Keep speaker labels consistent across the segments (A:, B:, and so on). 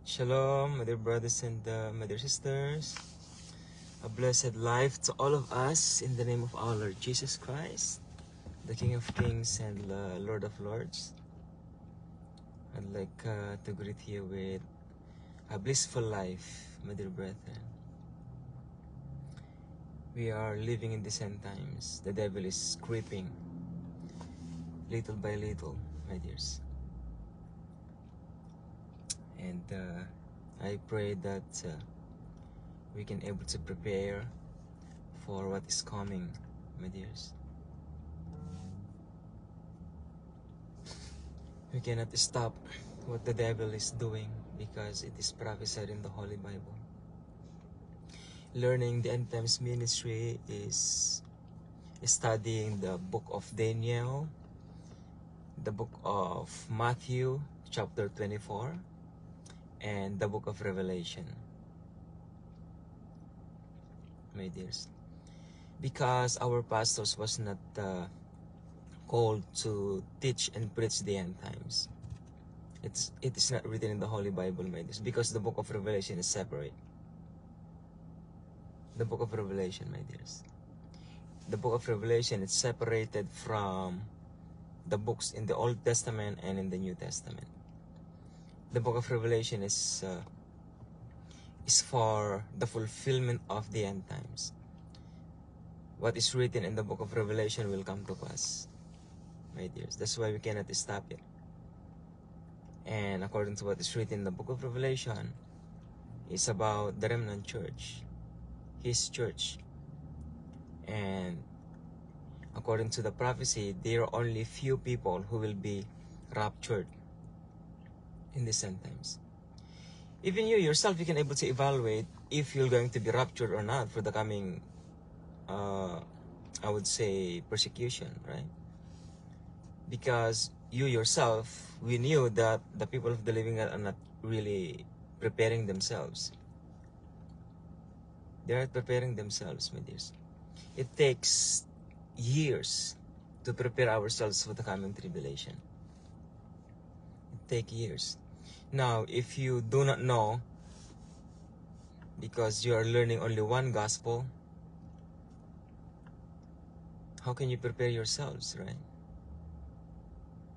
A: Shalom, my dear brothers and my dear sisters. A blessed life to all of us in the name of our Lord Jesus Christ, the King of Kings and Lord of Lords. I'd like to greet you with a blissful life, my dear brethren. We are living in the end times. The devil is creeping little by little, my dears. And I pray that we can able to prepare for what is coming, my dears. We cannot stop what the devil is doing because it is prophesied in the Holy Bible. Learning the end times ministry is studying the book of Daniel, the book of Matthew chapter 24, and the book of Revelation, my dears. Because our pastors was not called to teach and preach the end times. It is not written in the Holy Bible, my dears, because the book of Revelation is separate. The book of Revelation, my dears. The book of Revelation is separated from the books in the Old Testament and in the New Testament. The book of Revelation is for the fulfillment of the end times. What is written in the book of Revelation will come to pass, my dears. That's why we cannot stop it. And according to what is written in the book of Revelation, it's about the remnant church, his church. And according to the prophecy, there are only few people who will be raptured in the end times. Even you yourself, you can able to evaluate if you're going to be raptured or not for the coming, I would say, persecution, right? Because you yourself, we knew that the people of the living God are not really preparing themselves. They are preparing themselves, my dears. It takes years to prepare ourselves for the coming tribulation. It takes years. Now, if you do not know, because you are learning only one gospel, how can you prepare yourselves, right?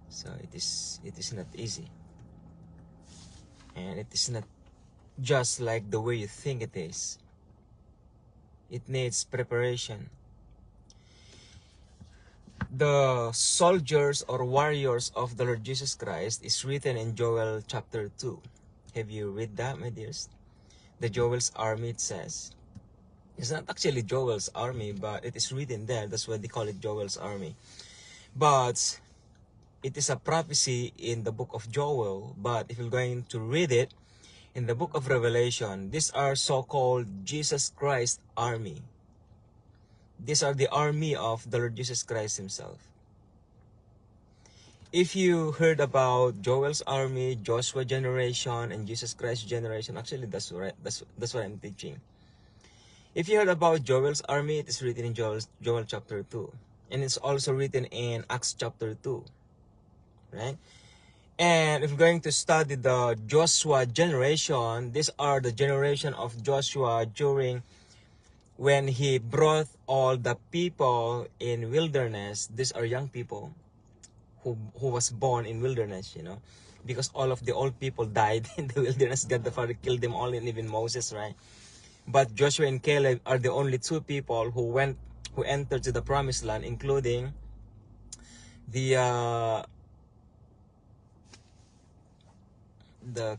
A: So it is not easy. And it is not just like the way you think it is. It needs preparation. The soldiers or warriors of the Lord Jesus Christ is written in Joel chapter 2. Have you read that, my dears? The Joel's army, it says. It's not actually Joel's army, but it is written there. That's why they call it Joel's army. But it is a prophecy in the book of Joel. But if you're going to read it in the book of Revelation, these are so-called Jesus Christ army. These are the army of the Lord Jesus Christ himself. If you heard about Joel's army, Joshua generation, and Jesus Christ generation, actually that's right. That's what I'm teaching. If you heard about Joel's army, it is written in Joel chapter 2. And it's also written in Acts chapter 2. Right? And if you're going to study the Joshua generation, these are the generation of Joshua during when he brought all the people in wilderness. These are young people who was born in wilderness, you know, because all of the old people died in the wilderness. God the Father killed them all, and even Moses, right? But Joshua and Caleb are the only two people who entered to the promised land, including the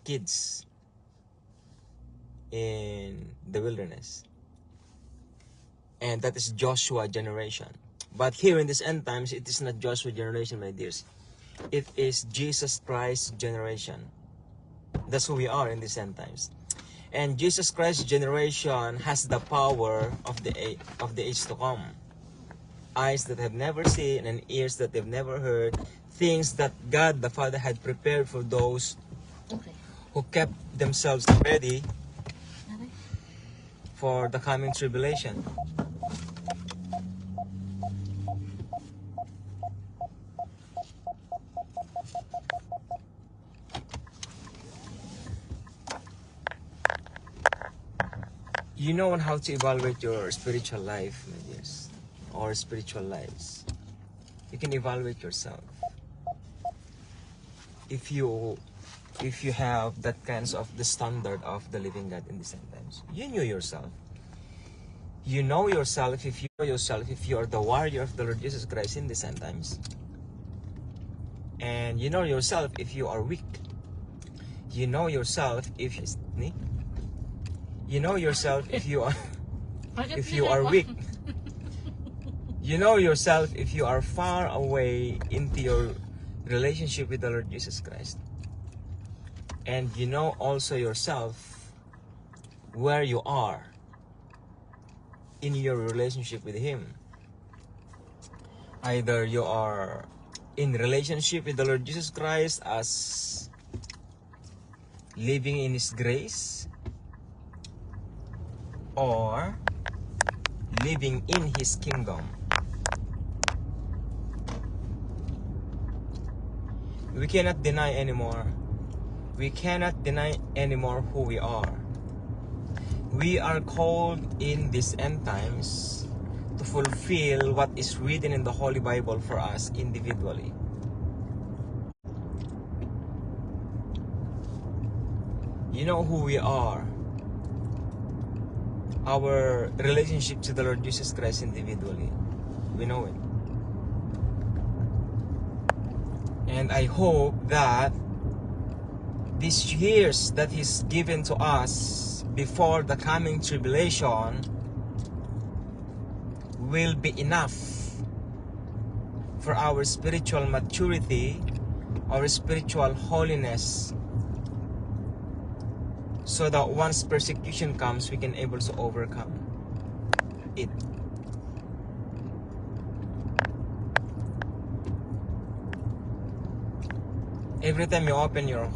A: kids in the wilderness. And that is Joshua generation. But here in this end times, it is not Joshua generation, my dears. It is Jesus Christ generation. That's who we are in this end times. And Jesus Christ generation has the power of the age to come. Eyes that have never seen and ears that have never heard. Things that God the Father had prepared for those who kept themselves ready for the coming tribulation. You know on how to evaluate your spiritual life, my dears, or spiritual lives. You can evaluate yourself. If you have that kinds of the standard of the living God in the same times, you knew yourself. You know yourself if you are the warrior of the Lord Jesus Christ in the same times. And you know yourself if you are weak. You know yourself if you know yourself if you are if you are weak. You know yourself if you are far away into your relationship with the Lord Jesus Christ. And you know also yourself where you are in your relationship with Him. Either you are in relationship with the Lord Jesus Christ as living in His grace, or living in His kingdom. We cannot deny anymore. We cannot deny anymore who we are. We are called in these end times to fulfill what is written in the Holy Bible for us individually. You know who we are. Our relationship to the Lord Jesus Christ individually. We know it. And I hope that these years that He's given to us before the coming tribulation will be enough for our spiritual maturity, our spiritual holiness, so that once persecution comes, we can able to overcome it. Every time you open your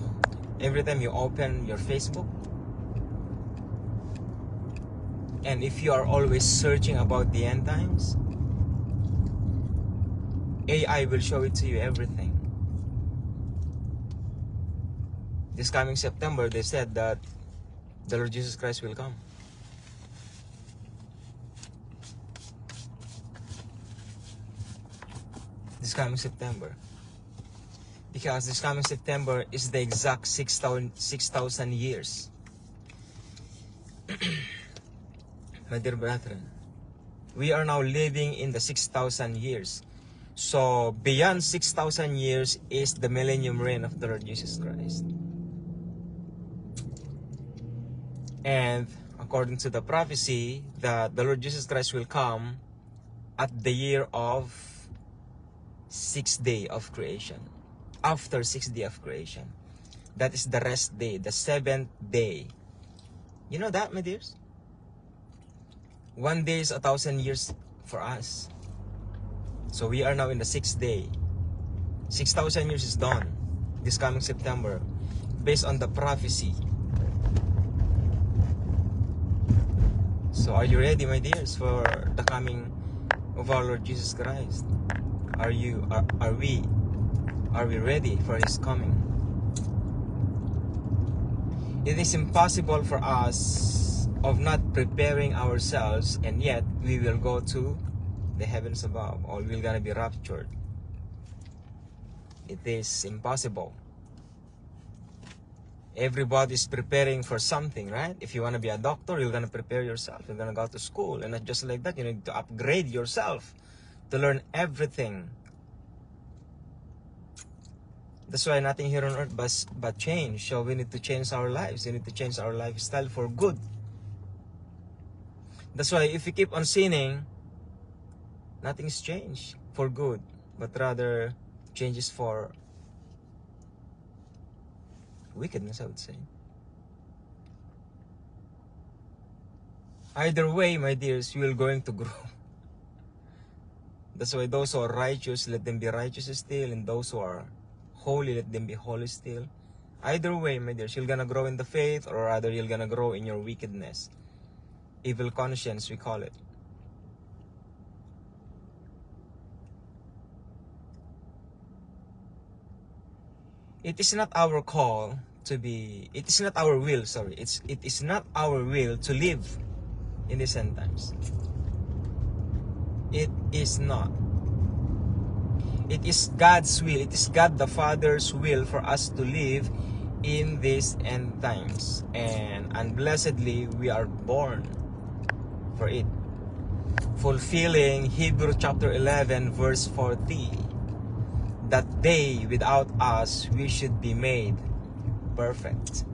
A: Facebook, and if you are always searching about the end times, AI will show it to you everything. This coming September, they said that the Lord Jesus Christ will come. This coming September. Because this coming September is the exact 6,000 years. My dear brethren, we are now living in the 6,000 years. So beyond 6,000 years is the millennium reign of the Lord Jesus Christ. And according to the prophecy, that the Lord Jesus Christ will come at the year of 6th day of creation. After 6th day of creation. That is the rest day, the 7th day. You know that, my dears? 1 day is 1,000 years for us. So we are now in the 6th day. 6,000 years is done this coming September, based on the prophecy. So are you ready, my dears, for the coming of our Lord Jesus Christ? Are we ready for His coming? It is impossible for us of not preparing ourselves, and yet we will go to the heavens above, or we're gonna be raptured. It is impossible. Everybody's preparing for something, right? If you want to be a doctor, you're gonna prepare yourself. You're gonna go to school, and not just like that, you need to upgrade yourself to learn everything. That's why nothing here on earth but change. So we need to change our lives. We need to change our lifestyle for good. That's why if we keep on sinning, nothing's changed for good, but rather changes for wickedness, I would say. Either way, my dears, you are going to grow. That's why those who are righteous, let them be righteous still, and those who are holy, let them be holy still. Either way, my dears, you're gonna grow in the faith, or rather you're gonna grow in your wickedness. Evil conscience, we call it. It is not our call to be, it is not our will, sorry, it is not our will to live in these end times. It is not. It is God's will. It is God the Father's will for us to live in these end times. And unblessedly, we are born for it. Fulfilling Hebrews chapter 11 verse 40. That they, without us, we should be made perfect.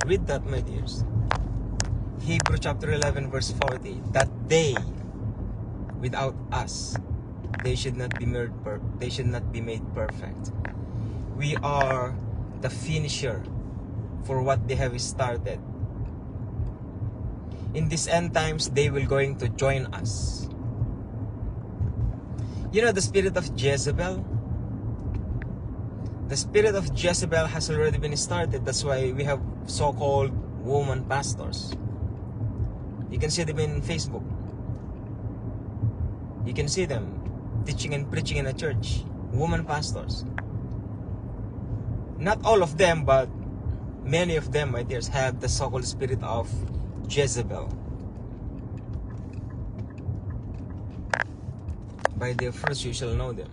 A: Read that, my dears. Hebrews chapter 11 verse 40. That they, without us, they should not be made perfect. We are the finisher for what they have started. In these end times, they will going to join us. You know the spirit of Jezebel? The spirit of Jezebel has already been started. That's why we have so-called woman pastors. You can see them in Facebook. You can see them teaching and preaching in a church. Woman pastors. Not all of them, but many of them, my dears, have the so-called spirit of Jezebel. By their fruits you shall know them.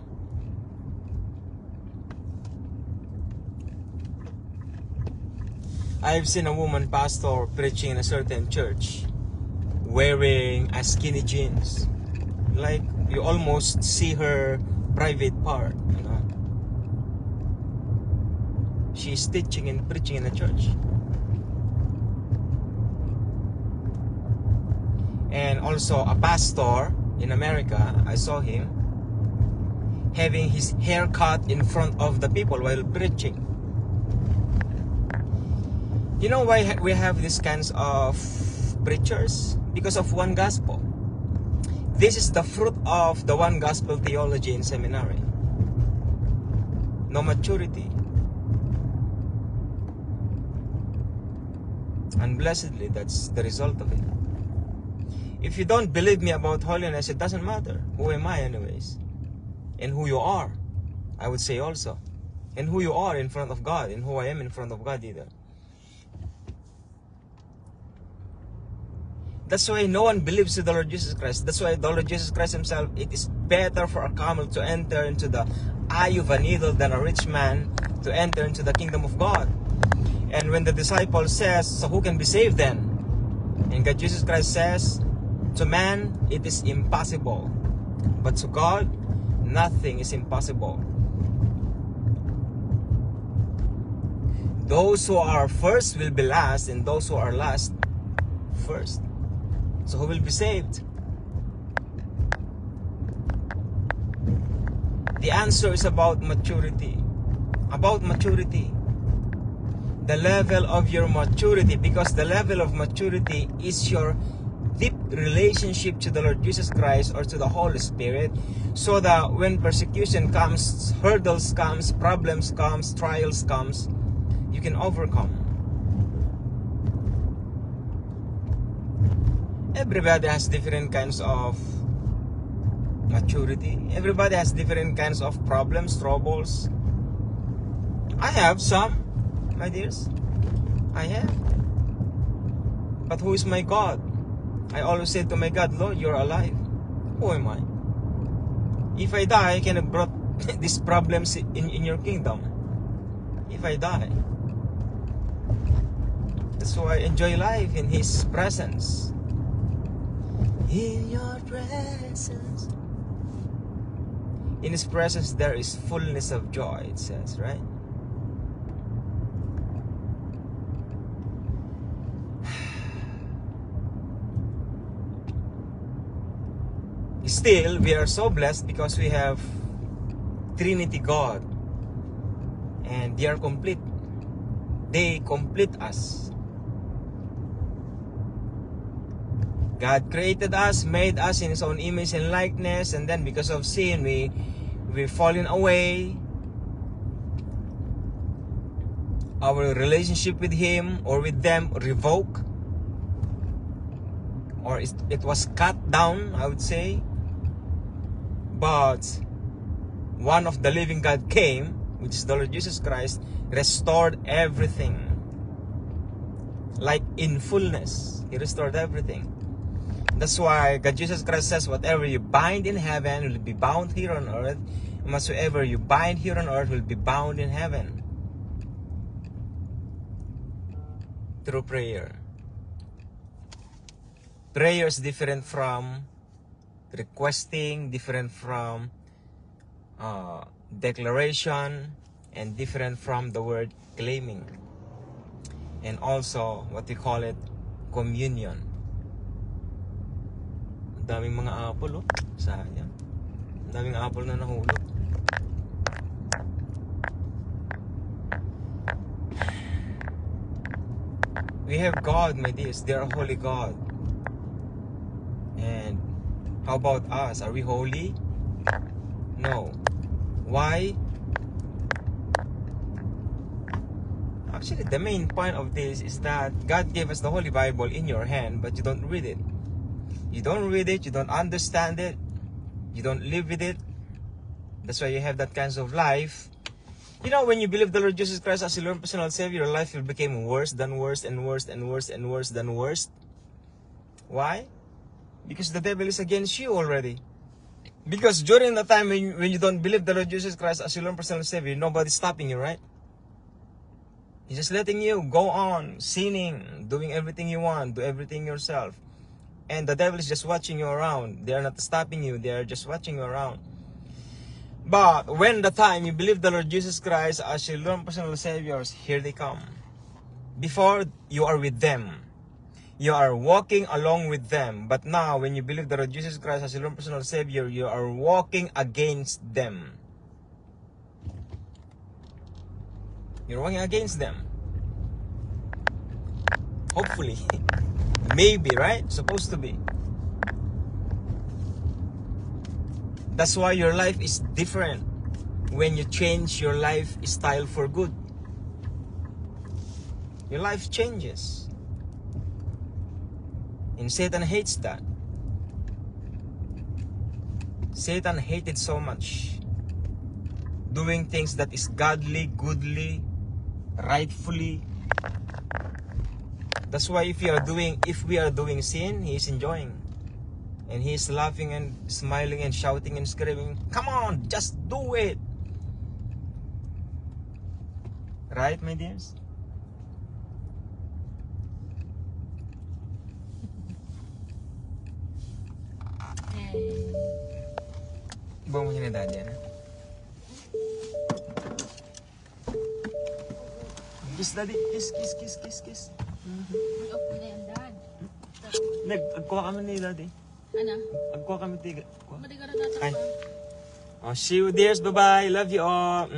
A: I've seen a woman pastor preaching in a certain church wearing a skinny jeans. Like you almost see her private part, you know. She's teaching and preaching in a church. And also a pastor in America, I saw him having his hair cut in front of the people while preaching. You know why we have these kinds of preachers? Because of one gospel. This is the fruit of the one gospel theology in seminary. No maturity. Unblessedly, that's the result of it. If you don't believe me about holiness, it doesn't matter. Who am I anyways? And who you are, I would say also. And who you are in front of God, and who I am in front of God either. That's why no one believes in the Lord Jesus Christ. That's why the Lord Jesus Christ himself, it is better for a camel to enter into the eye of a needle than a rich man to enter into the kingdom of God. And when the disciple says, so who can be saved then? And God Jesus Christ says, to man it is impossible, but to God nothing is impossible. Those who are first will be last, and those who are last first. So who will be saved? The answer is about maturity. About maturity. The level of your maturity, because the level of maturity is your deep relationship to the Lord Jesus Christ or to the Holy Spirit, so that when persecution comes, hurdles comes, problems comes, trials comes, you can overcome. Everybody has different kinds of maturity. Everybody has different kinds of problems, troubles. I have some, my dears. I have. But who is my God? I always say to my God, Lord, you're alive. Who am I? If I die, I can have brought these problems in your kingdom. If I die. That's why I enjoy life in His presence. In your presence. In His presence there is fullness of joy, it says, right? Still, we are so blessed because we have Trinity God. And they are complete. They complete us. God created us, made us in His own image and likeness, and then because of sin, we've fallen away. Our relationship with Him or with them revoke. or it was cut down, I would say. But one of the living God came, which is the Lord Jesus Christ, restored everything. Like in fullness, He restored everything. That's why God Jesus Christ says, whatever you bind in heaven will be bound here on earth, and whatsoever you bind here on earth will be bound in heaven. Through prayer. Prayer is different from requesting, different from declaration, and different from the word claiming. And also, what we call it, communion. Ang daming mga apple, oh. Sayang. Ang daming apple na nahulog. We have God, my dears. They are a holy God. And how about us? Are we holy? No. Why? Actually, the main point of this is that God gave us the Holy Bible in your hand, but you don't read it. You don't read it, you don't understand it, you don't live with it. That's why you have that kind of life. You know, when you believe the Lord Jesus Christ as your Lord and personal Savior, your life will become worse than worse and worse and worse and worse than worse. Why? Because the devil is against you already. Because during the time when you don't believe the Lord Jesus Christ as your Lord and personal Savior, nobody's stopping you, right? He's just letting you go on sinning, doing everything you want, do everything yourself. And the devil is just watching you around. They are not stopping you, they are just watching you around. But when the time you believe the Lord Jesus Christ as your Lord and personal Savior, here they come. Before, you are with them. You are walking along with them. But now, when you believe the Lord Jesus Christ as your Lord and personal Savior, you are walking against them. You're walking against them. Hopefully. Maybe, right? Supposed to be. That's why your life is different when you change your lifestyle for good. Your life changes. And Satan hates that. Satan hated so much doing things that is godly, goodly, rightfully. That's why if we are doing sin, he is enjoying. And he is laughing and smiling and shouting and screaming, come on, just do it. Right, my dears? Iba mo siya na daddy, ano? Kiss, daddy. Kiss, kiss, kiss, kiss, kiss.
B: Okay na yan, Dad.
A: Nag-agkuha kami ni daddy.
B: Ano?
A: Agkuha kami tiga.
B: Madi ka na data
A: Ay.
B: pa.
A: Oh, see you dears. Bye-bye. Love you all.